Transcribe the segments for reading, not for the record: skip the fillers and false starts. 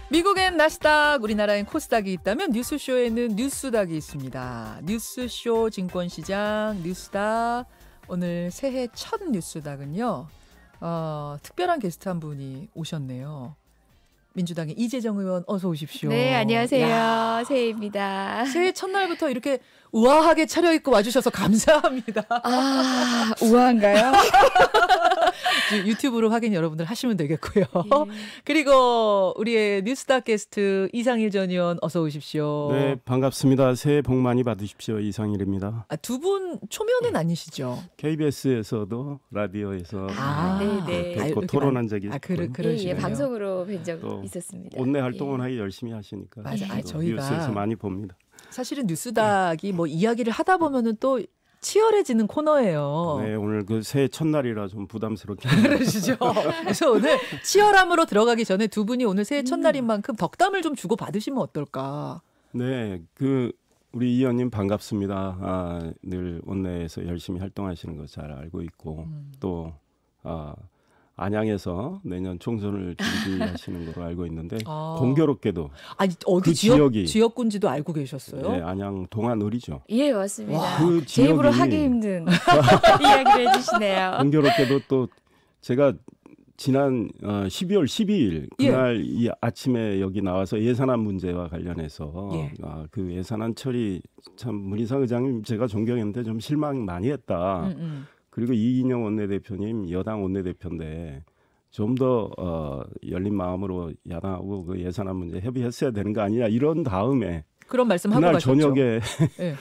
미국엔 나스닥, 우리나라엔 코스닥이 있다면 뉴스쇼에는 뉴스닥이 있습니다. 뉴스쇼 증권시장 뉴스닥. 오늘 새해 첫 뉴스닥은요. 특별한 게스트 한 분이 오셨네요. 민주당의 이재정 의원 어서 오십시오. 네, 안녕하세요. 새해입니다. 새해 첫날부터 이렇게 우아하게 차려입고 와주셔서 감사합니다. 아, 우아한가요? 유튜브로 확인 여러분들 하시면 되겠고요. 예. 그리고 우리의 뉴스닥 게스트 이상일 전 의원 어서 오십시오. 네, 반갑습니다. 새해 복 많이 받으십시오. 이상일입니다. 두 분 초면은 아니시죠? KBS에서도 라디오에서 네네. 뵙고 토론한 적이 있고요. 그러시네요. 예, 방송으로 뵌 적 또 있었습니다. 온내 활동을 하기 열심히 하시니까 맞아. 또 저희가 뉴스에서 많이 봅니다. 사실은 뉴스닥이 뭐 이야기를 하다 보면은 또 치열해지는 코너예요. 네, 오늘 그 새해 첫날이라 좀 부담스럽게 그러시죠. 그래서 오늘 치열함으로 들어가기 전에 두 분이 오늘 새해 첫날인 만큼 덕담을 좀 주고 받으시면 어떨까? 네, 그 우리 이 의원님 반갑습니다. 늘 원내에서 열심히 활동하시는 거 잘 알고 있고 또 안양에서 내년 총선을 준비하시는 걸로 알고 있는데 공교롭게도 아니 어디 그 지역이 지역군지도 알고 계셨어요? 네, 안양 동안을이죠. 예, 맞습니다. 와, 그 제 입으로 지역이 하기 힘든 이야기를 해주시네요. 공교롭게도 또 제가 지난 12월 12일 그날 이 아침에 여기 나와서 예산안 문제와 관련해서 그 예산안 처리 참 문희상 의장님 제가 존경했는데 좀 실망 많이 했다. 그리고 이인영 원내대표님 여당 원내대표인데 좀 더 열린 마음으로 야당하고 그 예산안 문제 협의했어야 되는 거 아니냐 이런 다음에 그런 말씀하고 그날 가셨죠. 저녁에 네.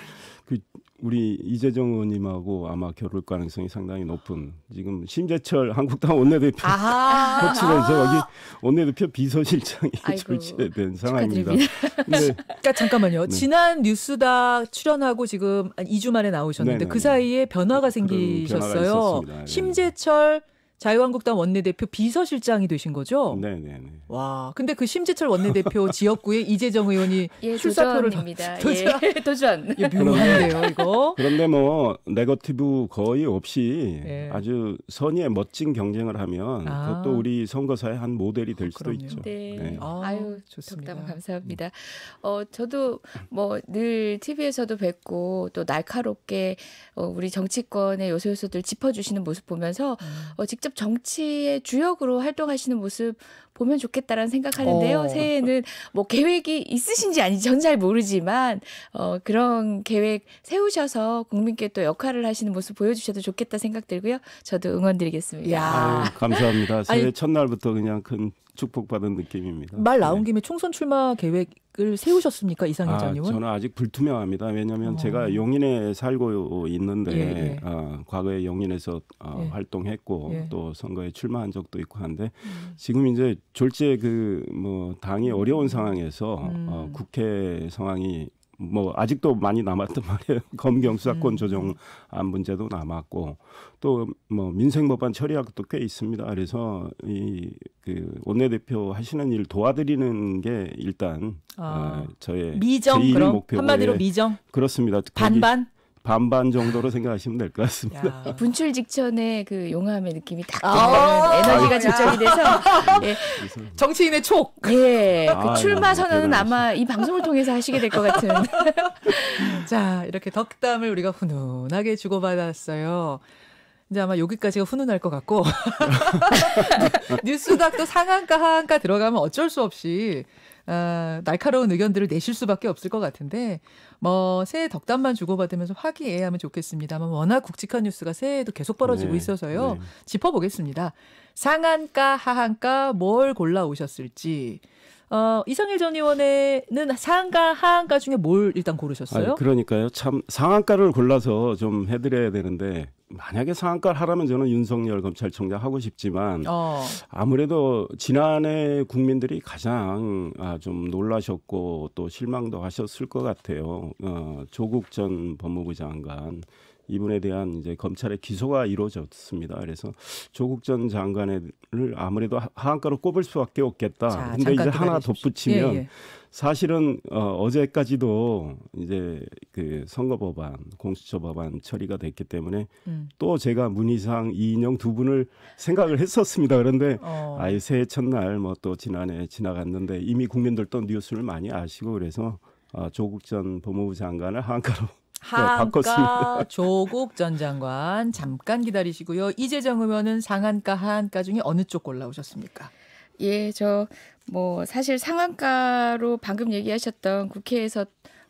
그 우리 이재정 의원님하고 아마 결혼 가능성이 상당히 높은 지금 심재철 한국당 원내대표 거치면서 여기 원내대표 비서실장이 출시된 상황입니다. 네. 그러니까 잠깐만요. 지난 뉴스닥 출연하고 지금 2주 만에 나오셨는데 네네. 그 사이에 변화가 변화가 생기셨어요. 있었습니다. 네. 심재철 자유한국당 원내대표 비서실장이 되신 거죠? 네네네. 와, 근데 그 심재철 원내대표 지역구에 이재정 의원이 예, 출사표를 도전입니다. 도전. 예, 도전. 묘한데요, 이거. 그런데 뭐 네거티브 거의 없이 네. 아주 선의의 멋진 경쟁을 하면 그것도 우리 선거사의 한 모델이 될 수도 그럼요. 있죠. 네. 네. 아유, 좋습니다. 덕담 감사합니다. 저도 뭐 늘 TV에서도 뵙고 또 날카롭게 우리 정치권의 요소요소들 짚어주시는 모습 보면서 직접 정치의 주역으로 활동하시는 모습 보면 좋겠다라는 생각하는데요. 새해에는 뭐 계획이 있으신지 아닌지 전 잘 모르지만 그런 계획 세우셔서 국민께 또 역할을 하시는 모습 보여주셔도 좋겠다 생각 들고요. 저도 응원드리겠습니다. 야. 감사합니다. 새해 첫날부터 그냥 큰 축복받은 느낌입니다. 말 나온 김에 총선 출마 계획을 세우셨습니까, 이상일 전 의원? 저는 아직 불투명합니다. 왜냐하면 제가 용인에 살고 있는데 과거에 용인에서 활동했고 또 선거에 출마한 적도 있고 한데 지금 이제 졸지에 그 뭐 당이 어려운 상황에서 국회 상황이 뭐 아직도 많이 남았단 말이에요. 검경 수사권 조정안 문제도 남았고 또 뭐 민생법안 처리할 것도 꽤 있습니다. 그래서 이 그 원내대표 하시는 일 도와드리는 게 일단 저의 미정 제1 그럼 목표고 한마디로 미정 그렇습니다. 반반 반반 정도로 생각하시면 될 것 같습니다. 분출 직전에 그 용함의 느낌이 딱 드는 에너지가 집중이 돼서 정치인의 촉. 예, 그 출마 선언은 아마 이 방송을 통해서 하시게 될 것 같은. 자, 이렇게 덕담을 우리가 훈훈하게 주고받았어요. 이제 아마 여기까지가 훈훈할 것 같고 뉴스닥도 상한가 하한가 들어가면 어쩔 수 없이 날카로운 의견들을 내실 수밖에 없을 것 같은데 뭐 새해 덕담만 주고받으면서 화기애애하면 좋겠습니다만 워낙 굵직한 뉴스가 새해에도 계속 벌어지고 있어서요. 짚어보겠습니다. 상한가 하한가 뭘 골라오셨을지. 이상일 전 의원에는 상한가 하한가 중에 뭘 일단 고르셨어요? 그러니까요. 참 상한가를 골라서 좀 해드려야 되는데 만약에 상한가를 하라면 저는 윤석열 검찰총장 하고 싶지만 아무래도 지난해 국민들이 가장 좀 놀라셨고 또 실망도 하셨을 것 같아요. 조국 전 법무부 장관 이분에 대한 이제 검찰의 기소가 이루어졌습니다. 그래서 조국 전 장관을 아무래도 하한가로 꼽을 수밖에 없겠다. 근데 이제 하나 덧붙이면 예, 예. 사실은 어제까지도 이제 그 선거법안, 공수처법안 처리가 됐기 때문에 또 제가 문희상, 이인영 두 분을 생각을 했었습니다. 그런데 아예 새해 첫날 뭐 또 지난해 지나갔는데 이미 국민들도 뉴스를 많이 아시고 그래서 조국 전 법무부 장관을 하한가로 하한가 조국 전 장관 잠깐 기다리시고요. 이재정 의원은 상한가 하한가 중에 어느 쪽 골라오셨습니까? 예, 저 뭐 사실 상한가로 방금 얘기하셨던 국회에서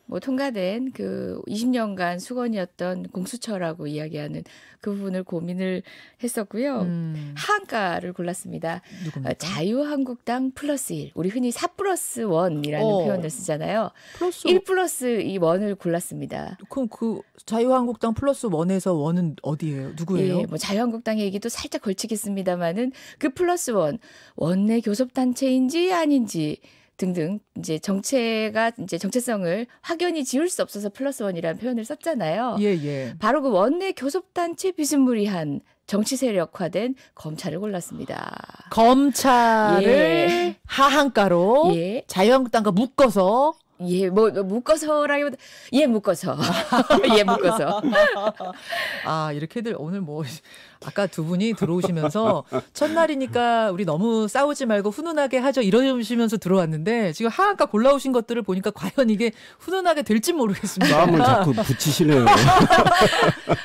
뭐 통과된 그 20년간 수건이었던 공수처라고 이야기하는 그 부분을 고민을 했었고요. 하한가를 골랐습니다. 자유한국당 +1. 우리 흔히 4+1이라는 표현을 쓰잖아요. 1+1을 골랐습니다. 그럼 그 자유한국당 +1에서 1은 어디예요? 누구예요? 예, 뭐 자유한국당 얘기도 살짝 걸치겠습니다만은 그 +1 원내 교섭단체인지 아닌지 등등 이제 정체가 이제 정체성을 확연히 지울 수 없어서 +1이라는 표현을 썼잖아요. 예, 예. 바로 그 원내 교섭단체 비스무리한 정치 세력화된 검찰을 골랐습니다. 검찰을 예. 하한가로 예. 자유한국당과 묶어서 예, 뭐 묶어서라기보다 묶어서 묶어서. 아 이렇게들 오늘 뭐 아까 두 분이 들어오시면서 첫날이니까 우리 너무 싸우지 말고 훈훈하게 하죠 이러시면서 들어왔는데 지금 하한가 골라오신 것들을 보니까 과연 이게 훈훈하게 될지 모르겠습니다. 마음을 자꾸 붙이시네요.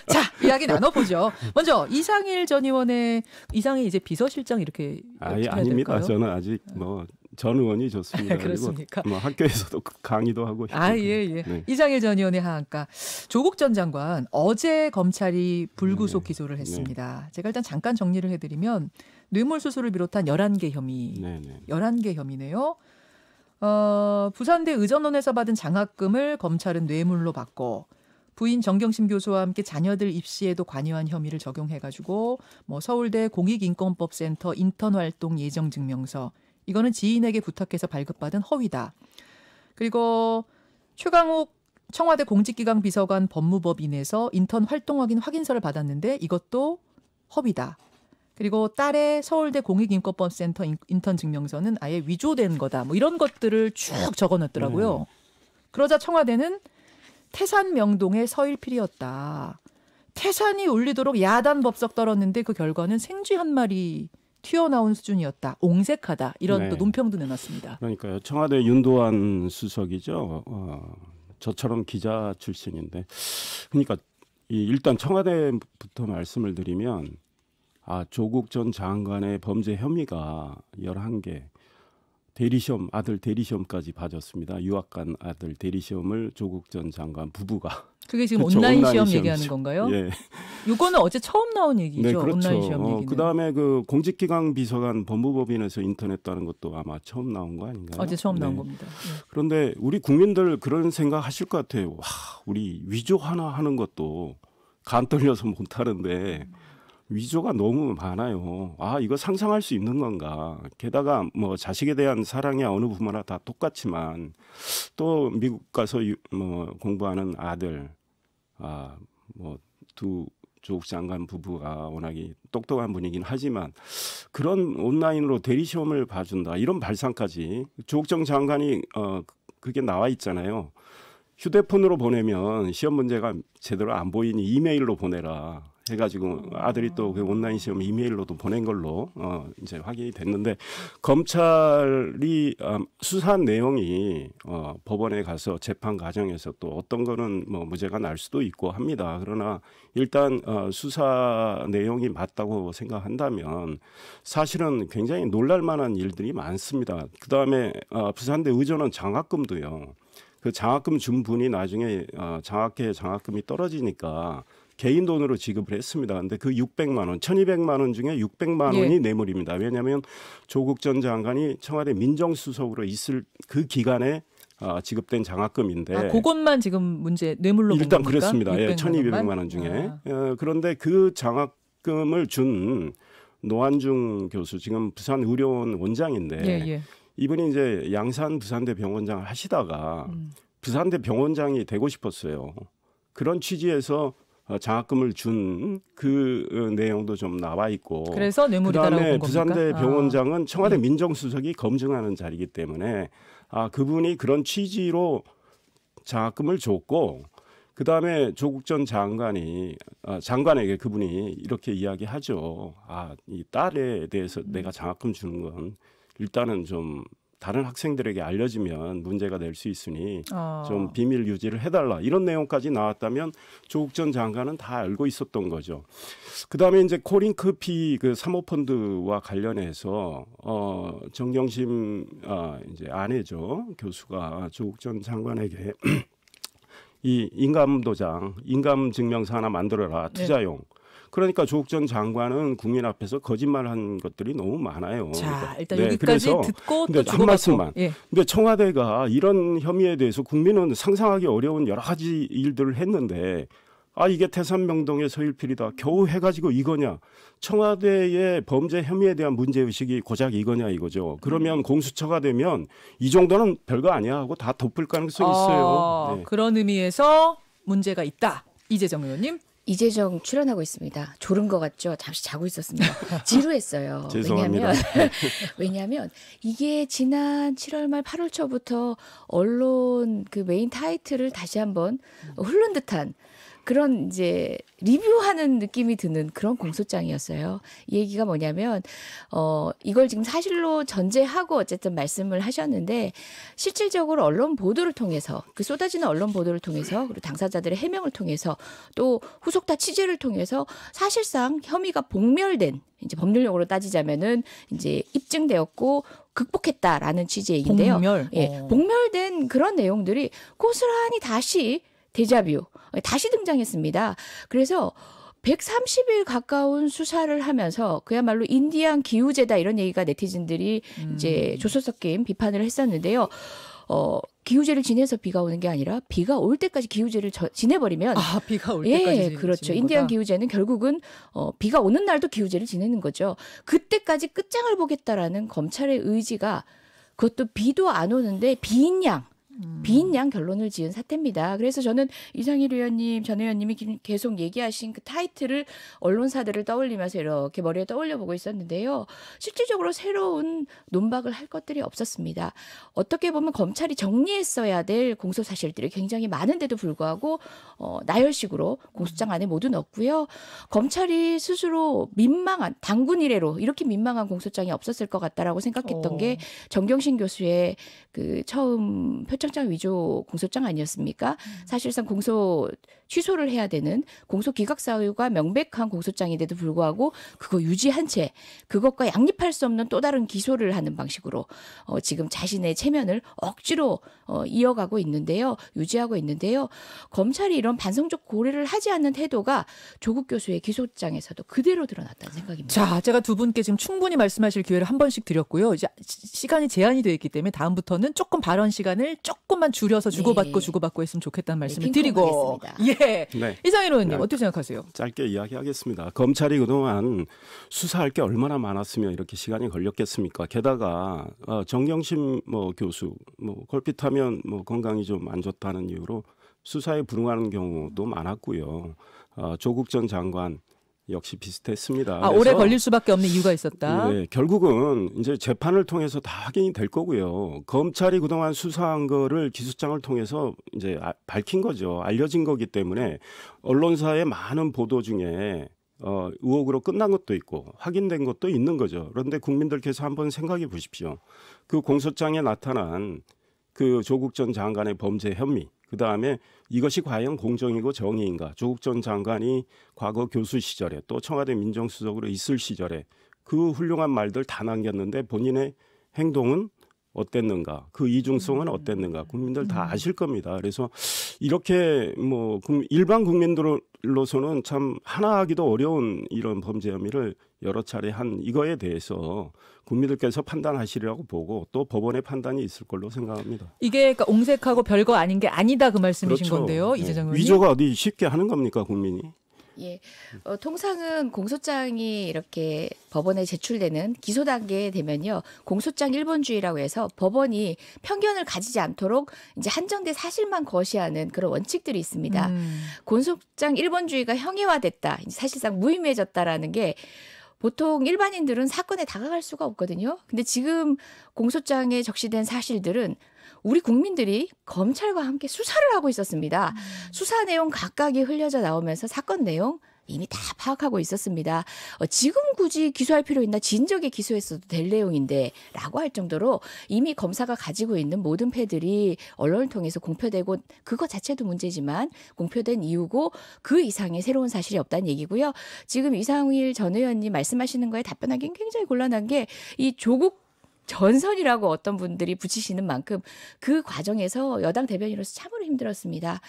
자 이야기 나눠보죠. 먼저 이상일 전 의원의 이상일 이제 비서실장 이렇게 아닙니다. 될까요? 저는 아직 뭐. 전 의원이 좋습니다. 그렇습니까? 뭐 학교에서도 강의도 하고 있고. 예. 네. 이상일 전 의원의 하한가. 조국 전 장관 어제 검찰이 불구속 기소를 했습니다. 제가 일단 잠깐 정리를 해드리면 뇌물수수를 비롯한 11개 혐의. 11개 혐의네요. 부산대 의전원에서 받은 장학금을 검찰은 뇌물로 받고 부인 정경심 교수와 함께 자녀들 입시에도 관여한 혐의를 적용해가지고 뭐 서울대 공익인권법센터 인턴 활동 예정 증명서 이거는 지인에게 부탁해서 발급받은 허위다. 그리고 최강욱 청와대 공직기강 비서관 법무법인에서 인턴 활동 확인서를 받았는데 이것도 허위다. 그리고 딸의 서울대 공익인권법센터 인턴 증명서는 아예 위조된 거다. 뭐 이런 것들을 쭉 적어놨더라고요. 그러자 청와대는 태산 명동의 서일필이었다. 태산이 울리도록 야단 법석 떨었는데 그 결과는 생쥐 한 마리 튀어나온 수준이었다. 옹색하다. 이런 또 논평도 내놨습니다. 그러니까요. 청와대 윤도한 수석이죠. 저처럼 기자 출신인데. 그러니까 일단 청와대부터 말씀을 드리면 조국 전 장관의 범죄 혐의가 11개. 대리시험, 아들 대리시험까지 봐줬습니다. 유학 간 아들 대리시험을 조국 전 장관 부부가. 그게 지금 그렇죠. 온라인 시험 얘기하는 건가요? 예. 이거는 어제 처음 나온 얘기죠. 네, 그렇죠. 온라인 시험 얘기는. 그다음에 그 공직기강 비서관 법무법인에서 인턴했다는 것도 아마 처음 나온 거 아닌가요? 어제 처음 나온 겁니다. 그런데 우리 국민들 그런 생각 하실 것 같아요. 우리 위조 하나 하는 것도 간 떨려서 못 하는데 위조가 너무 많아요. 이거 상상할 수 있는 건가? 게다가 뭐 자식에 대한 사랑이 어느 부모나 다 똑같지만 또 미국 가서 공부하는 아들, 뭐 두 조국 장관 부부가 워낙에 똑똑한 분이긴 하지만 그런 온라인으로 대리시험을 봐준다 이런 발상까지 조국 전 장관이 그게 나와 있잖아요. 휴대폰으로 보내면 시험 문제가 제대로 안 보이니 이메일로 보내라. 해가지고 아들이 또 그 온라인 시험 이메일로도 보낸 걸로 이제 확인이 됐는데 검찰이 수사한 내용이 법원에 가서 재판 과정에서 또 어떤 거는 뭐 무죄가 날 수도 있고 합니다. 그러나 일단 수사 내용이 맞다고 생각한다면 사실은 굉장히 놀랄만한 일들이 많습니다. 그 다음에 부산대 의전원 장학금도요. 그 장학금 준 분이 나중에 장학금이 떨어지니까 개인 돈으로 지급을 했습니다. 그런데 그 600만 원, 1200만 원 중에 600만 원이 뇌물입니다. 왜냐하면 조국 전 장관이 청와대 민정수석으로 있을 그 기간에 지급된 장학금인데. 그것만 지금 문제 뇌물로 본 겁니까? 일단 그렇습니다. 1200만 원 중에. 그런데 그 장학금을 준 노한중 교수, 지금 부산의료원 원장인데 이분이 이제 양산 부산대 병원장을 하시다가 부산대 병원장이 되고 싶었어요. 그런 취지에서 장학금을 준 그 내용도 좀 나와 있고 그래서 뇌물이다라고 그다음에 본 겁니까? 부산대 병원장은 청와대 민정수석이 검증하는 자리이기 때문에 그분이 그런 취지로 장학금을 줬고 그다음에 조국 전 장관이 장관에게 그분이 이렇게 이야기하죠. 이 딸에 대해서 내가 장학금 주는 건 일단은 좀 다른 학생들에게 알려지면 문제가 될 수 있으니 좀 비밀 유지를 해달라 이런 내용까지 나왔다면 조국 전 장관은 다 알고 있었던 거죠. 그다음에 이제 코링크피 그 사모펀드와 관련해서 정경심 이제 아내죠 교수가 조국 전 장관에게 이 인감도장, 인감증명서 하나 만들어라 투자용. 네. 그러니까 조국 전 장관은 국민 앞에서 거짓말한 것들이 너무 많아요. 자, 그러니까. 일단 여기까지 듣고 또 한 말씀만. 예. 근데 청와대가 이런 혐의에 대해서 국민은 상상하기 어려운 여러 가지 일들을 했는데 이게 태산명동의 서일필이다. 겨우 해가지고 이거냐. 청와대의 범죄 혐의에 대한 문제의식이 고작 이거냐 이거죠. 그러면 공수처가 되면 이 정도는 별거 아니야 하고 다 덮을 가능성이 있어요. 네. 그런 의미에서 문제가 있다. 이재정 의원님. 이재정 출연하고 있습니다. 졸은 것 같죠? 잠시 자고 있었습니다. 지루했어요. 죄송합니다. 왜냐하면 이게 지난 7월 말 8월 초부터 언론 그 메인 타이틀을 다시 한번 흐른 듯한 그런 이제 리뷰하는 느낌이 드는 그런 공소장이었어요. 이 얘기가 뭐냐면 이걸 지금 사실로 전제하고 어쨌든 말씀을 하셨는데 실질적으로 언론 보도를 통해서 그 쏟아지는 언론 보도를 통해서 그리고 당사자들의 해명을 통해서 또 후속타 취재를 통해서 사실상 혐의가 복멸된 이제 법률용어로 따지자면은 이제 입증되었고 극복했다라는 취지의 얘기인데요. 복멸. 예, 복멸된 그런 내용들이 고스란히 다시 데자뷰 다시 등장했습니다. 그래서 130일 가까운 수사를 하면서 그야말로 인디안 기우제다 이런 얘기가 네티즌들이 이제 조소석김 비판을 했었는데요. 기우제를 지내서 비가 오는 게 아니라 비가 올 때까지 기우제를 지내버리면 비가 올 때까지 그렇죠. 인디안 기우제는 결국은 비가 오는 날도 기우제를 지내는 거죠. 그때까지 끝장을 보겠다라는 검찰의 의지가 그것도 비도 안 오는데 비인 양 결론을 지은 사태입니다. 그래서 저는 이상일 의원님, 전 의원님이 계속 얘기하신 그 타이틀을 언론사들을 떠올리면서 이렇게 머리에 떠올려 보고 있었는데요. 실질적으로 새로운 논박을 할 것들이 없었습니다. 어떻게 보면 검찰이 정리했어야 될 공소 사실들이 굉장히 많은데도 불구하고 나열식으로 공소장 안에 모두 넣었고요. 검찰이 스스로 민망한 당군 이래로 이렇게 민망한 공소장이 없었을 것 같다라고 생각했던 게 정경심 교수의 그 처음 표창장 위조 공소장 아니었습니까? 사실상 공소 취소를 해야 되는 공소 기각 사유가 명백한 공소장인데도 불구하고 그거 유지한 채 그것과 양립할 수 없는 또 다른 기소를 하는 방식으로 지금 자신의 체면을 억지로 이어가고 있는데요. 유지하고 있는데요. 검찰이 이런 반성적 고려를 하지 않는 태도가 조국 교수의 기소장에서도 그대로 드러났다는 생각입니다. 자, 제가 두 분께 지금 충분히 말씀하실 기회를 한 번씩 드렸고요. 이제 시간이 제한이 되어 있기 때문에 다음부터는 조금 발언 시간을 조금만 줄여서 주고받고 했으면 좋겠다는 말씀을 드리고. 예. 네. 이상일 의원님 어떻게 생각하세요? 짧게 이야기하겠습니다. 검찰이 그동안 수사할 게 얼마나 많았으면 이렇게 시간이 걸렸겠습니까? 게다가 정경심 교수 걸핏하면 건강이 좀 안 좋다는 이유로 수사에 불응하는 경우도 많았고요. 조국 전 장관 역시 비슷했습니다. 오래 걸릴 수밖에 없는 이유가 있었다. 네, 결국은 이제 재판을 통해서 다 확인이 될 거고요. 검찰이 그동안 수사한 거를 기소장을 통해서 이제 밝힌 거죠. 알려진 거기 때문에 언론사의 많은 보도 중에 의혹으로 끝난 것도 있고 확인된 것도 있는 거죠. 그런데 국민들께서 한번 생각해 보십시오. 그 공소장에 나타난 그 조국 전 장관의 범죄 혐의, 그다음에 이것이 과연 공정이고 정의인가? 조국 전 장관이 과거 교수 시절에 또 청와대 민정수석으로 있을 시절에 그 훌륭한 말들 다 남겼는데 본인의 행동은 어땠는가? 그 이중성은 어땠는가? 국민들 다 아실 겁니다. 그래서 이렇게 일반 국민들로서는 참 하나하기도 어려운 이런 범죄 혐의를 여러 차례 한 이거에 대해서 국민들께서 판단하시리라고 보고 또 법원의 판단이 있을 걸로 생각합니다. 이게 그러니까 옹색하고 별거 아닌 게 아니다 그 말씀이신 그렇죠. 건데요. 이재정 의원님. 위조가 어디 쉽게 하는 겁니까 국민이? 예, 통상은 공소장이 이렇게 법원에 제출되는 기소 단계에 되면요, 공소장 1번주의라고 해서 법원이 편견을 가지지 않도록 이제 한정된 사실만 거시하는 그런 원칙들이 있습니다. 공소장 1번주의가 형해화됐다, 사실상 무의미해졌다라는 게 보통 일반인들은 사건에 다가갈 수가 없거든요. 근데 지금 공소장에 적시된 사실들은 우리 국민들이 검찰과 함께 수사를 하고 있었습니다. 수사 내용 각각이 흘려져 나오면서 사건 내용 이미 다 파악하고 있었습니다. 지금 굳이 기소할 필요 있나? 진작에 기소했어도 될 내용인데 라고 할 정도로 이미 검사가 가지고 있는 모든 패들이 언론을 통해서 공표되고, 그거 자체도 문제지만 공표된 이유고 그 이상의 새로운 사실이 없다는 얘기고요. 지금 이상일 전 의원님 말씀하시는 거에 답변하기는 굉장히 곤란한 게 이 조국 전선이라고 어떤 분들이 붙이시는 만큼 그 과정에서 여당 대변인으로서 참으로 힘들었습니다.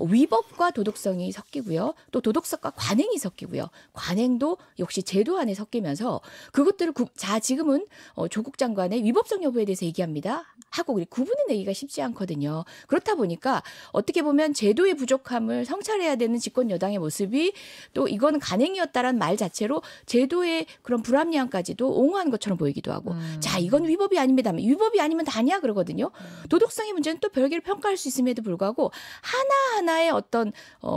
위법과 도덕성이 섞이고요. 또 도덕성과 관행이 섞이고요. 관행도 역시 제도 안에 섞이면서 그것들을 지금은 조국 장관의 위법성 여부에 대해서 얘기합니다. 하고 구분해내기가 쉽지 않거든요. 그렇다 보니까 어떻게 보면 제도의 부족함을 성찰해야 되는 집권 여당의 모습이 또 이거는 관행이었다라는 말 자체로 제도의 그런 불합리함까지도 옹호한 것처럼 보이기도 하고 자, 이건 위법이 아닙니다. 위법이 아니면 다냐 그러거든요. 도덕성의 문제는 또 별개로 평가할 수 있음에도 불구하고 하나하나의 어떤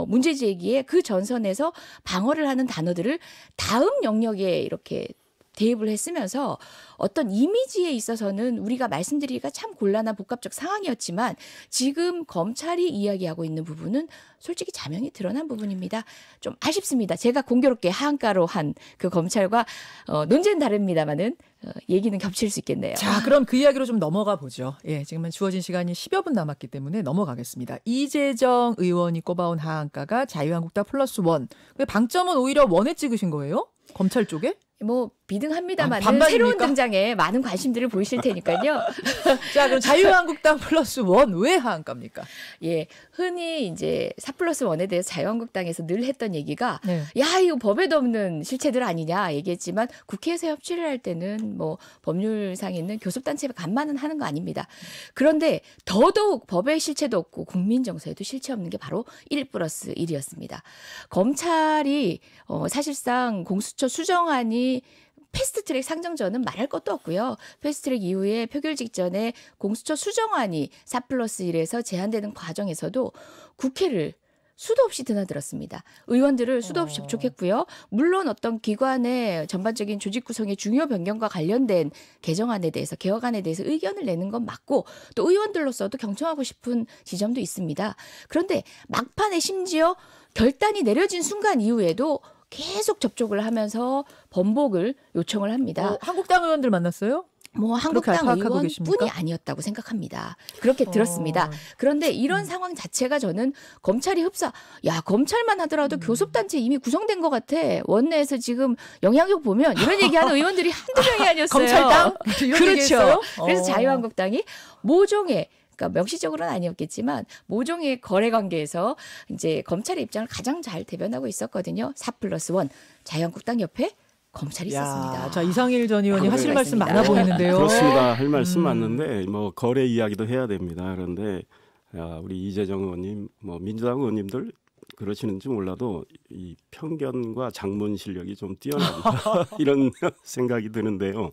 문제 제기에 그 전선에서 방어를 하는 단어들을 다음 영역에 이렇게 대입을 했으면서 어떤 이미지에 있어서는 우리가 말씀드리기가 참 곤란한 복합적 상황이었지만 지금 검찰이 이야기하고 있는 부분은 솔직히 자명이 드러난 부분입니다. 좀 아쉽습니다. 제가 공교롭게 하한가로 한 그 검찰과 논제는 다릅니다만은 얘기는 겹칠 수 있겠네요. 자, 그럼 그 이야기로 좀 넘어가 보죠. 예, 지금은 주어진 시간이 10여 분 남았기 때문에 넘어가겠습니다. 이재정 의원이 꼽아온 하한가가 자유한국당 +1. 방점은 오히려 원에 찍으신 거예요? 검찰 쪽에? 뭐 비등합니다만 반반입니까? 새로운 등장에 많은 관심들을 보이실 테니까요. 자, 그럼 자유한국당 +1 왜 하한가입니까? 예, 흔히 이제 4+1에 대해서 자유한국당에서 늘 했던 얘기가 네. 야, 이거 법에도 없는 실체들 아니냐 얘기했지만 국회에서 협치를 할 때는 뭐 법률상 있는 교섭단체 간만은 하는 거 아닙니다. 그런데 더더욱 법의 실체도 없고 국민 정서에도 실체 없는 게 바로 1+1이었습니다. 검찰이 사실상 공수처 수정안이 패스트트랙 상정 전은 말할 것도 없고요. 패스트트랙 이후에 표결 직전에 공수처 수정안이 4+1에서 제한되는 과정에서도 국회를 수도 없이 드나들었습니다. 의원들을 수도 없이 접촉했고요. 물론 어떤 기관의 전반적인 조직 구성의 중요 변경과 관련된 개정안에 대해서, 개혁안에 대해서 의견을 내는 건 맞고 또 의원들로서도 경청하고 싶은 지점도 있습니다. 그런데 막판에 심지어 결단이 내려진 순간 이후에도 계속 접촉을 하면서 번복을 요청을 합니다. 한국당 의원들 만났어요? 뭐 한국당 의원뿐이 아니었다고 생각합니다. 그렇게 들었습니다. 그런데 이런 상황 자체가 저는 검찰이 검찰만 하더라도 교섭단체 이미 구성된 것 같아. 원내에서 지금 영향력 보면 이런 얘기하는 의원들이 한두 명이 아니었어요. 검찰당? 그렇죠. 그래서 자유한국당이 모종의, 그러니까 명시적으로는 아니었겠지만 모종의 거래 관계에서 이제 검찰의 입장을 가장 잘 대변하고 있었거든요. 4+1 자유한국당 옆에 검찰이 있었습니다. 자, 이상일 전 의원이 하실 말씀 많아 보이는데요. 그렇습니다. 할 말씀 많는데 뭐 거래 이야기도 해야 됩니다. 그런데 우리 이재정 의원님, 뭐 민주당 의원님들 그러시는지 몰라도 이 편견과 장문 실력이 좀 뛰어납니다. 이런 생각이 드는데요.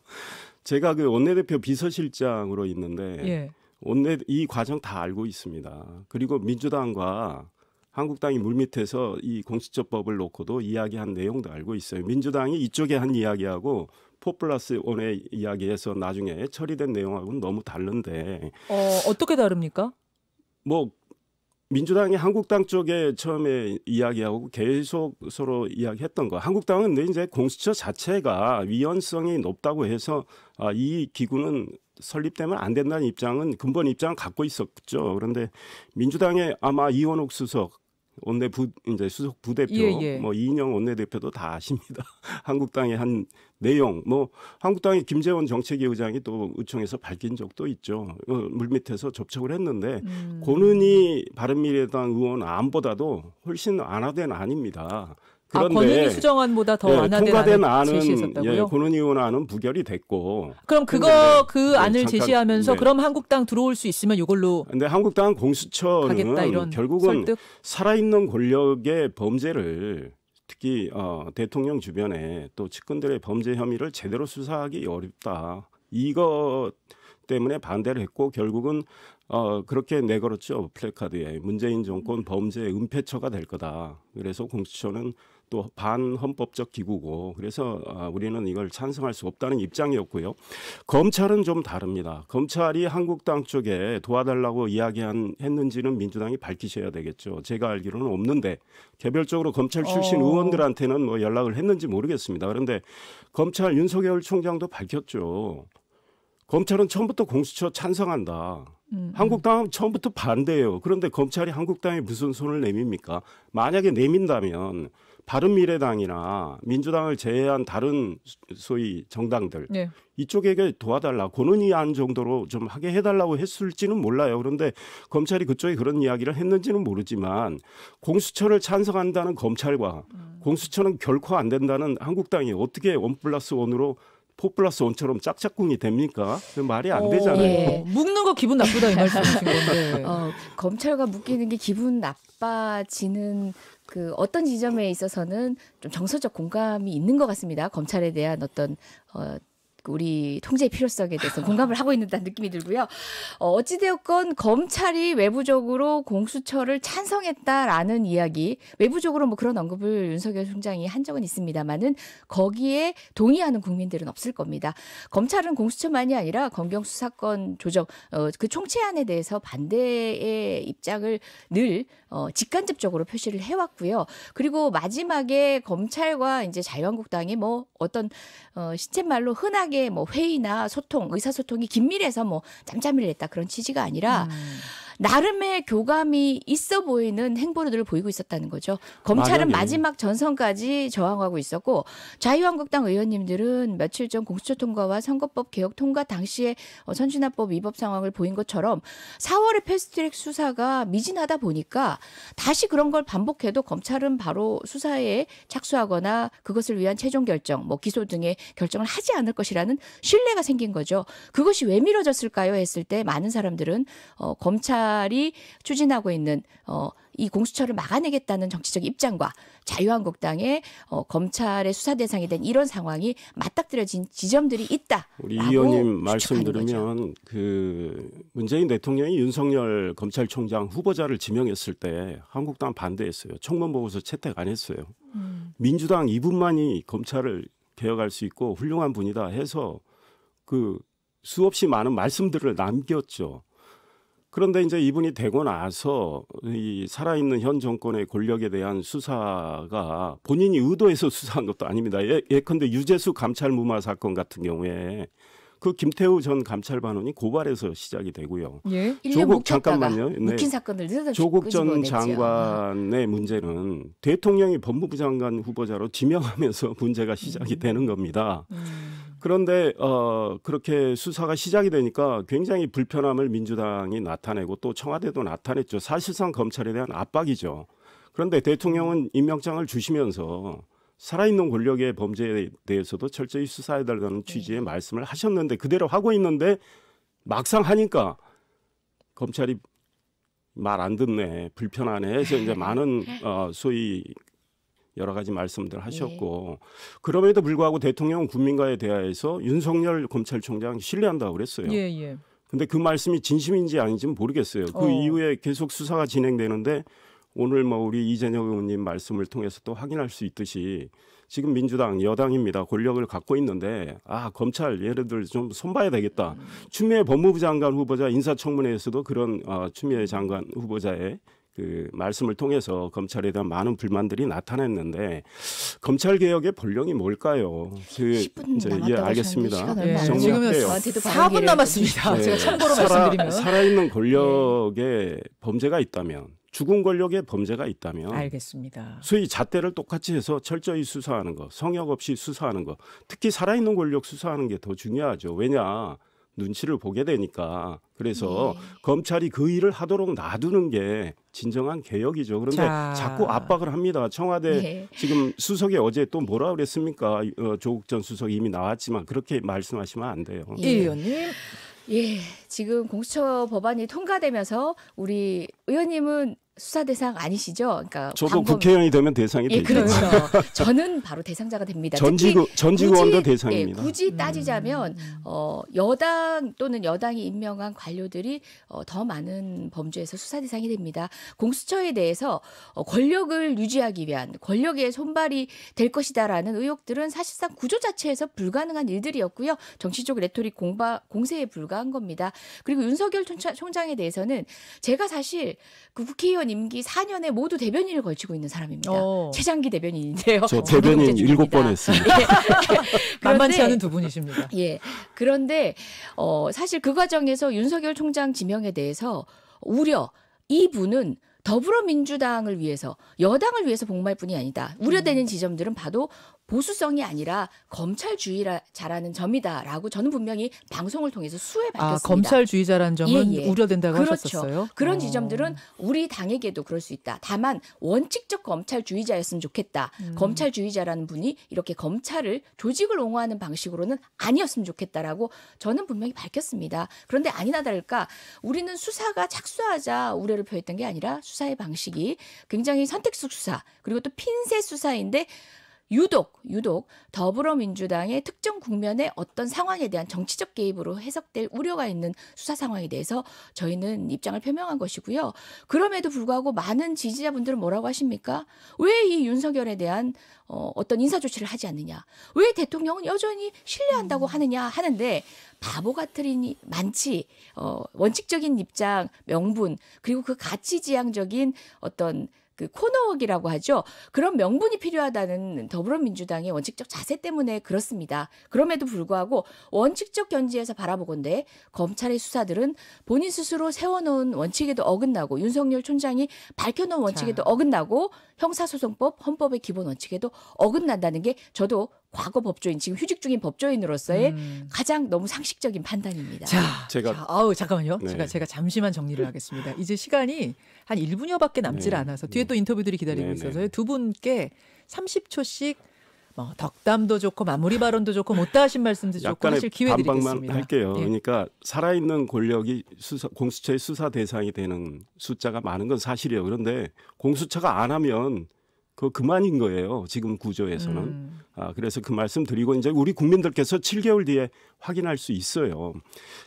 제가 그 원내대표 비서실장으로 있는데 예. 이 과정 다 알고 있습니다. 그리고 민주당과 한국당이 물밑에서 이 공수처법을 놓고도 이야기한 내용도 알고 있어요. 민주당이 이쪽에 한 이야기하고 4+1의 이야기에서 나중에 처리된 내용하고는 너무 다른데. 어떻게 다릅니까? 뭐 민주당이 한국당 쪽에 처음에 이야기하고 계속 서로 이야기했던 거. 한국당은 이제 공수처 자체가 위헌성이 높다고 해서 이 기구는 설립되면 안 된다는 입장은 근본 입장을 갖고 있었죠. 그런데 민주당의 아마 이원욱 수석 이제 수석 부대표, 뭐 이인영 원내대표도 다 아십니다. 한국당의 한 내용, 뭐 한국당의 김재원 정책위 의장이 또 의총에서 밝힌 적도 있죠. 물밑에서 접촉을 했는데 고는희 바른미래당 의원 안보다도 훨씬 완화된 안입니다. 그런데 권은희 수정안보다 더 완화된 통과된 안을 제시했었다고요? 고는희 의원 안은 부결이 됐고. 그럼 그 안을 제시하면서 그럼 한국당 들어올 수 있으면 이걸로. 근데 한국당 공수처는 가겠다, 이런 결국은 설득? 살아있는 권력의 범죄를 특히 대통령 주변에 또 측근들의 범죄 혐의를 제대로 수사하기 어렵다. 이것 때문에 반대를 했고 결국은 그렇게 내걸었죠. 플래카드에 문재인 정권 범죄 은폐처가 될 거다. 그래서 공수처는 또 반헌법적 기구고 그래서 우리는 이걸 찬성할 수 없다는 입장이었고요. 검찰은 좀 다릅니다. 검찰이 한국당 쪽에 도와달라고 이야기했는지는 민주당이 밝히셔야 되겠죠. 제가 알기로는 없는데 개별적으로 검찰 출신 의원들한테는 뭐 연락을 했는지 모르겠습니다. 그런데 검찰 윤석열 총장도 밝혔죠. 검찰은 처음부터 공수처 찬성한다. 한국당은 처음부터 반대예요. 그런데 검찰이 한국당에 무슨 손을 내밉니까? 만약에 내민다면 바른미래당이나 민주당을 제외한 다른 소위 정당들 네. 이쪽에게 도와달라 권은희안 정도로 좀 하게 해달라고 했을지는 몰라요. 그런데 검찰이 그쪽에 그런 이야기를 했는지는 모르지만 공수처를 찬성한다는 검찰과 공수처는 결코 안 된다는 한국당이 어떻게 1+1으로 4+1처럼 짝짝꿍이 됩니까? 말이 안 되잖아요. 예. 묶는 거 기분 나쁘다 이 말씀이신 건데. 검찰과 묶이는 게 기분 나빠지는 그 어떤 지점에 있어서는 좀 정서적 공감이 있는 것 같습니다. 검찰에 대한 어떤 우리 통제의 필요성에 대해서 공감을 하고 있는 느낌이 들고요. 어찌되었건 검찰이 외부적으로 공수처를 찬성했다라는 이야기, 외부적으로 뭐 그런 언급을 윤석열 총장이 한 적은 있습니다만은 거기에 동의하는 국민들은 없을 겁니다. 검찰은 공수처만이 아니라 검경 수사권 조정 그 총체안에 대해서 반대의 입장을 늘 직간접적으로 표시를 해왔고요. 그리고 마지막에 검찰과 이제 자유한국당이 뭐 어떤 시쳇말로 흔하게 뭐 회의나 소통, 의사소통이 긴밀해서 뭐 짬짬이를 냈다 그런 취지가 아니라 나름의 교감이 있어 보이는 행보를 보이고 있었다는 거죠. 검찰은 마지막 전선까지 저항하고 있었고 자유한국당 의원님들은 며칠 전 공수처 통과와 선거법 개혁 통과 당시에 선진화법 위법 상황을 보인 것처럼 4월에 패스트트랙 수사가 미진하다 보니까 다시 그런 걸 반복해도 검찰은 바로 수사에 착수하거나 그것을 위한 최종 결정, 뭐 기소 등의 결정을 하지 않을 것이라는 신뢰가 생긴 거죠. 그것이 왜 미뤄졌을까요? 했을 때 많은 사람들은 검찰이 추진하고 있는 이 공수처를 막아내겠다는 정치적 입장과 자유한국당의 검찰의 수사 대상이 된 이런 상황이 맞닥뜨려진 지점들이 있다. 우리 의원님 말씀 들으면 그 문재인 대통령이 윤석열 검찰총장 후보자를 지명했을 때 한국당 반대했어요. 청문 보고서 채택 안 했어요. 민주당 이분만이 검찰을 개혁할 수 있고 훌륭한 분이다 해서 그 수없이 많은 말씀들을 남겼죠. 그런데 이제 이분이 되고 나서 이 살아있는 현 정권의 권력에 대한 수사가 본인이 의도해서 수사한 것도 아닙니다. 예컨대 유재수 감찰 무마 사건 같은 경우에 그 김태우 전 감찰반원이 고발해서 시작이 되고요. 예? 잠깐만요. 묵힌 사건을 조국 전 장관의 문제는 대통령이 법무부 장관 후보자로 지명하면서 문제가 시작이 되는 겁니다. 그런데 그렇게 수사가 시작이 되니까 굉장히 불편함을 민주당이 나타내고 또 청와대도 나타냈죠. 사실상 검찰에 대한 압박이죠. 그런데 대통령은 임명장을 주시면서 살아있는 권력의 범죄에 대해서도 철저히 수사해달라는 취지의 말씀을 하셨는데 그대로 하고 있는데 막상 하니까 검찰이 말 안 듣네, 불편하네 해서 이제 많은 소위 여러 가지 말씀들 하셨고 그럼에도 불구하고 대통령은 국민과의 대화에서 윤석열 검찰총장 신뢰한다고 그랬어요. 예. 근데 그 말씀이 진심인지 아닌지는 모르겠어요. 그 이후에 계속 수사가 진행되는데 오늘 뭐 우리 이재명 의원님 말씀을 통해서 또 확인할 수 있듯이 지금 민주당 여당입니다. 권력을 갖고 있는데 검찰 얘네들 좀 손봐야 되겠다. 추미애 법무부 장관 후보자 인사청문회에서도 그런 추미애 장관 후보자의 그 말씀을 통해서 검찰에 대한 많은 불만들이 나타났는데 검찰 개혁의 본령이 뭘까요? 10분 이제 알겠습니다. 지금 4분 남았습니다. 제가 참고로 말씀드리면 살아있는 권력의 범죄가 있다면 죽은 권력의 범죄가 있다면 알겠습니다. 소위 잣대를 똑같이 해서 철저히 수사하는 거, 성역 없이 수사하는 거, 특히 살아있는 권력 수사하는 게 더 중요하죠. 왜냐? 눈치를 보게 되니까. 그래서 검찰이 그 일을 하도록 놔두는 게 진정한 개혁이죠. 그런데 자꾸 압박을 합니다. 청와대 지금 수석이 어제 또 뭐라 그랬습니까? 조국 전 수석이 이미 나왔지만 그렇게 말씀하시면 안 돼요. 의원님. 지금 공수처 법안이 통과되면서 우리 의원님은 수사 대상 아니시죠? 그러니까 저도 국회의원이 되면 대상이 되죠. 그렇죠. 저는 바로 대상자가 됩니다. 전직원도 대상입니다. 굳이 따지자면 여당 또는 여당이 임명한 관료들이 더 많은 범죄에서 수사 대상이 됩니다. 공수처에 대해서 권력을 유지하기 위한 권력의 손발이 될 것이다라는 의혹들은 사실상 구조 자체에서 불가능한 일들이었고요. 정치적 레토릭 공세에 불과한 겁니다. 그리고 윤석열 총장에 대해서는 제가 사실 그 국회의원 임기 4년에 모두 대변인을 걸치고 있는 사람입니다. 최장기 대변인인데요. 저 대변인 7번 했습니다. 만만치 않은 두 분이십니다. 예. 그런데 사실 그 과정에서 윤석열 총장 지명에 대해서 우려 이분은 더불어민주당을 위해서 여당을 위해서 복무할 뿐이 아니다. 우려되는 지점들은 봐도 보수성이 아니라 검찰주의자라는 점이다라고 저는 분명히 방송을 통해서 수해 밝혔습니다. 검찰주의자라는 점은 우려된다고 그렇죠. 하셨었어요? 그런 지점들은 우리 당에게도 그럴 수 있다. 다만 원칙적 검찰주의자였으면 좋겠다. 검찰주의자라는 분이 이렇게 검찰을 조직을 옹호하는 방식으로는 아니었으면 좋겠다라고 저는 분명히 밝혔습니다. 그런데 아니나 다를까 우리는 수사가 착수하자 우려를 표했던 게 아니라 수사의 방식이 굉장히 선택적 수사 그리고 또 핀셋 수사인데 유독 더불어민주당의 특정 국면의 어떤 상황에 대한 정치적 개입으로 해석될 우려가 있는 수사 상황에 대해서 저희는 입장을 표명한 것이고요. 그럼에도 불구하고 많은 지지자분들은 뭐라고 하십니까? 왜 이 윤석열에 대한 어떤 인사 조치를 하지 않느냐? 왜 대통령은 여전히 신뢰한다고 하느냐 하는데 바보 같으니 많지 원칙적인 입장, 명분 그리고 그 가치지향적인 어떤 그 코너웍이라고 하죠. 그런 명분이 필요하다는 더불어민주당의 원칙적 자세 때문에 그렇습니다. 그럼에도 불구하고 원칙적 견지에서 바라보건대 검찰의 수사들은 본인 스스로 세워놓은 원칙에도 어긋나고 윤석열 총장이 밝혀놓은 원칙에도 어긋나고 형사소송법, 헌법의 기본 원칙에도 어긋난다는 게 저도 과거 법조인, 지금 휴직 중인 법조인으로서의 가장 너무 상식적인 판단입니다. 잠깐만요. 네. 제가 잠시만 정리를 하겠습니다. 이제 시간이 한 1분여밖에 남질 않아서 뒤에 또 인터뷰들이 기다리고 있어서요. 두 분께 30초씩 덕담도 좋고 마무리 발언도 좋고 못다 하신 말씀도 좋고 하실 기회 드리겠습니다. 반박만 할게요. 그러니까 살아있는 권력이 공수처의 수사 대상이 되는 숫자가 많은 건 사실이에요. 그런데 공수처가 안 하면 그만인 거예요. 지금 구조에서는. 그래서 그 말씀 드리고 이제 우리 국민들께서 7개월 뒤에 확인할 수 있어요.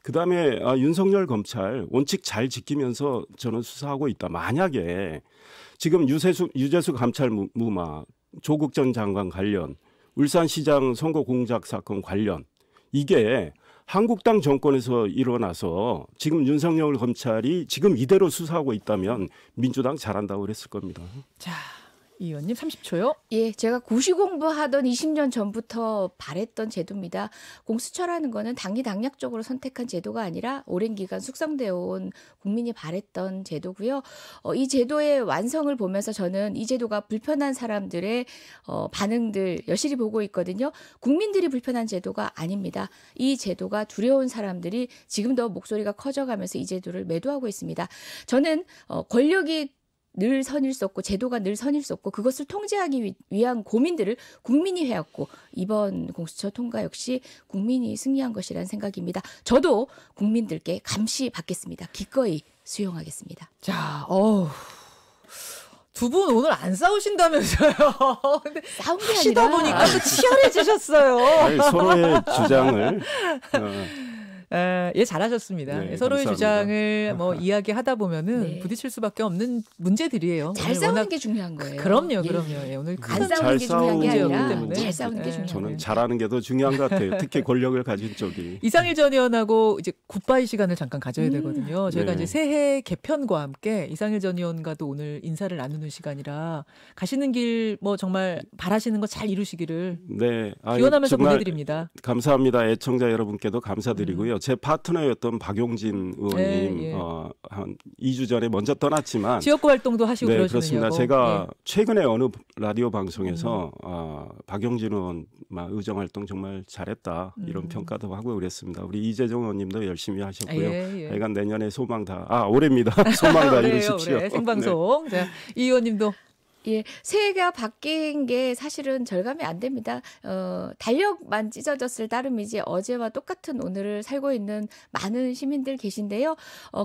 그다음에 윤석열 검찰 원칙 잘 지키면서 저는 수사하고 있다. 만약에 지금 유재수 감찰 무마, 조국 전 장관 관련, 울산시장 선거 공작 사건 관련 이게 한국당 정권에서 일어나서 지금 윤석열 검찰이 지금 이대로 수사하고 있다면 민주당 잘한다고 그랬을 겁니다. 자. 이 의원님 30초요. 예, 제가 고시 공부하던 20년 전부터 바랬던 제도입니다. 공수처라는 거는 당리당략적으로 선택한 제도가 아니라 오랜 기간 숙성되어 온 국민이 바랬던 제도고요. 이 제도의 완성을 보면서 저는 이 제도가 불편한 사람들의 반응들 여실히 보고 있거든요. 국민들이 불편한 제도가 아닙니다. 이 제도가 두려운 사람들이 지금도 목소리가 커져가면서 이 제도를 매도하고 있습니다. 저는 권력이 늘 선일 수 없고 제도가 늘 선일 수 없고 그것을 통제하기 위한 고민들을 국민이 해왔고 이번 공수처 통과 역시 국민이 승리한 것이라는 생각입니다. 저도 국민들께 감시 받겠습니다. 기꺼이 수용하겠습니다. 자, 두 분 오늘 안 싸우신다면서요? 근데 싸운 게 하시다 아니라 보니까 또 치열해지셨어요. 아니, 서로의 주장을 예, 잘하셨습니다. 네, 서로의 감사합니다. 주장을 이야기하다 보면은 네. 부딪힐 수밖에 없는 문제들이에요. 잘 싸우는 게 중요한 거예요. 그럼요. 예. 예, 오늘 안 큰 싸우는 게 중요한 게 문제였기 아니라 때문에. 잘 싸우는 게 중요한 저는 거예요. 잘하는 게 더 중요한 것 같아요. 특히 권력을 가진 쪽이. 이상일 전 의원하고 이제 굿바이 시간을 잠깐 가져야 되거든요. 저희가 네. 이제 새해 개편과 함께 이상일 전 의원과도 오늘 인사를 나누는 시간이라 가시는 길 정말 바라시는 거 잘 이루시기를 네, 기원하면서 정말 보내드립니다. 감사합니다. 애청자 여러분께도 감사드리고요. 제 파트너였던 박용진 의원님 예. 한 2주 전에 먼저 떠났지만 지역구 활동도 하시고 네, 그러시느냐고. 그렇습니다. 제가 최근에 어느 라디오 방송에서 박용진 의원 의정 활동 정말 잘했다 이런 평가도 하고 그랬습니다. 우리 이재정 의원님도 열심히 하셨고요. 예. 하여간 내년에 소망 다 올해입니다. 소망 다 올해요, 이루십시오. 올해 생방송. 자, 이 의원님도 예, 새해가 바뀐 게 사실은 절감이 안 됩니다. 달력만 찢어졌을 따름이지 어제와 똑같은 오늘을 살고 있는 많은 시민들 계신데요.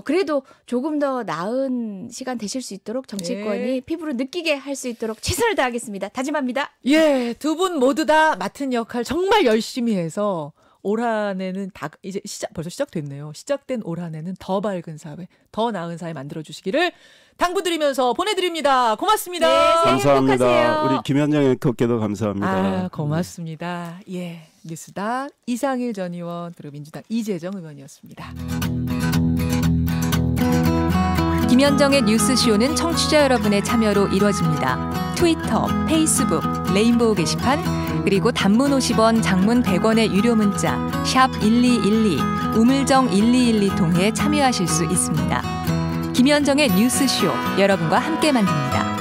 그래도 조금 더 나은 시간 되실 수 있도록 정치권이 네. 피부로 느끼게 할 수 있도록 최선을 다하겠습니다. 다짐합니다. 예, 두 분 모두 다 맡은 역할 정말 열심히 해서 올 한 해는 이제 벌써 시작됐네요. 시작된 올 한 해는 더 밝은 사회, 더 나은 사회 만들어주시기를 당부드리면서 보내드립니다. 고맙습니다. 네, 감사합니다. 행복하세요. 우리 김현정 앵커께도 감사합니다. 고맙습니다. 예, 뉴스닥 이상일 전 의원 그리고 민주당 이재정 의원이었습니다. 김현정의 뉴스쇼는 청취자 여러분의 참여로 이루어집니다. 트위터, 페이스북, 레인보우 게시판, 그리고 단문 50원, 장문 100원의 유료 문자 샵 1212, 우물정 1212 통해 참여하실 수 있습니다. 김현정의 뉴스쇼, 여러분과 함께 만듭니다.